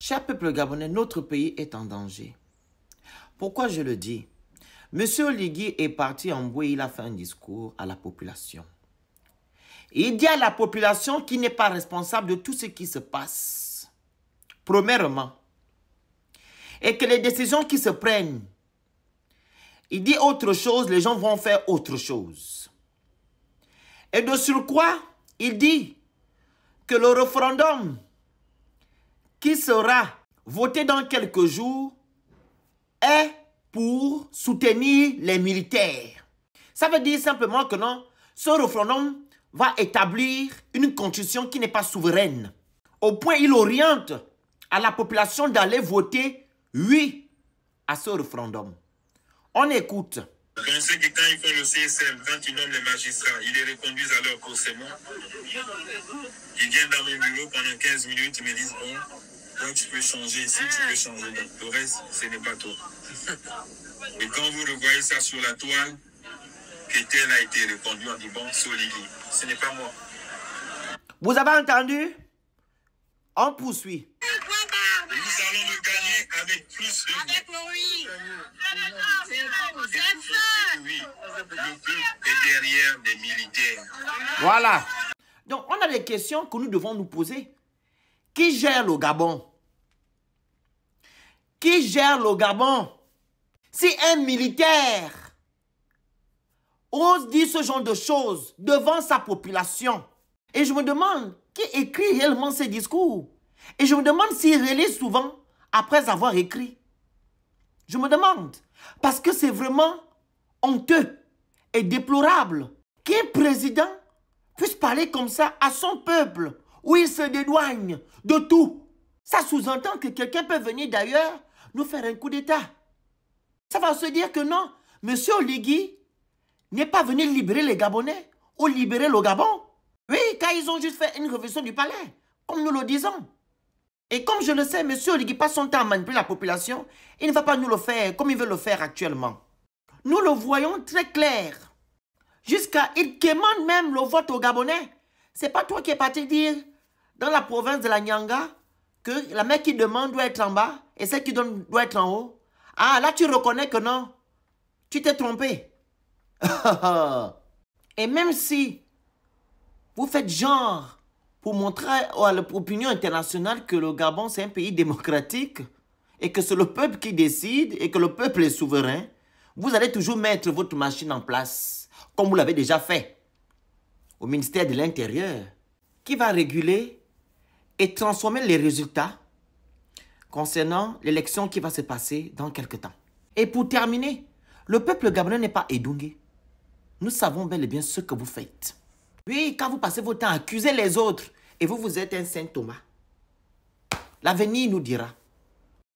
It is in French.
Cher peuple gabonais, notre pays est en danger. Pourquoi je le dis? Monsieur Oligui est parti en Boué, il a fait un discours à la population. Il dit à la population qu'il n'est pas responsable de tout ce qui se passe, premièrement, et que les décisions qui se prennent, il dit autre chose, les gens vont faire autre chose. Et de surcroît, il dit que le référendum qui sera voté dans quelques jours est pour soutenir les militaires. Ça veut dire simplement que non, ce référendum va établir une constitution qui n'est pas souveraine. Au point, il oriente à la population d'aller voter oui à ce référendum. On écoute. Pensez que quand ils font le CSM, quand ils nomment les magistrats, ils les reconduisent à leur procès. Ils viennent dans mon bureau pendant 15 minutes, ils me disent bon, donc tu peux changer ici, tu peux changer là. Le reste, ce n'est pas toi. Et quand vous revoyez ça sur la toile, que tel a été reconduit, on dit bon, c'est Oligui. Ce n'est pas moi. Vous avez entendu? On poursuit. Nous allons le gagner avec plus de voix. Avec le oui. Oui, le peuple est derrière les militaires. Voilà. Donc, on a des questions que nous devons nous poser. Qui gère le Gabon? Qui gère le Gabon? Si un militaire ose dire ce genre de choses devant sa population, et je me demande qui écrit réellement ces discours, et je me demande s'il relise souvent après avoir écrit. Je me demande, parce que c'est vraiment honteux et déplorable qu'un président puisse parler comme ça à son peuple, où il se dédouane de tout. Ça sous-entend que quelqu'un peut venir d'ailleurs nous faire un coup d'État. Ça va se dire que non, M. Oligui n'est pas venu libérer les Gabonais ou libérer le Gabon. Oui, car ils ont juste fait une révolution du palais, comme nous le disons. Et comme je le sais, M. Oligui passe son temps à manipuler la population, il ne va pas nous le faire comme il veut le faire actuellement. Nous le voyons très clair. Jusqu'à, il quémande même le vote aux Gabonais. C'est pas toi qui es parti dire, dans la province de la Nyanga, que la main qui demande doit être en bas et celle qui donne doit être en haut. Ah, là tu reconnais que non, tu t'es trompé. Et même si vous faites genre pour montrer à l'opinion internationale que le Gabon c'est un pays démocratique et que c'est le peuple qui décide et que le peuple est souverain, vous allez toujours mettre votre machine en place, comme vous l'avez déjà fait au ministère de l'Intérieur, qui va réguler et transformer les résultats concernant l'élection qui va se passer dans quelques temps. Et pour terminer, le peuple gabonais n'est pas édougué. Nous savons bel et bien ce que vous faites. Oui, quand vous passez votre temps à accuser les autres, et vous êtes un Saint Thomas. L'avenir nous dira.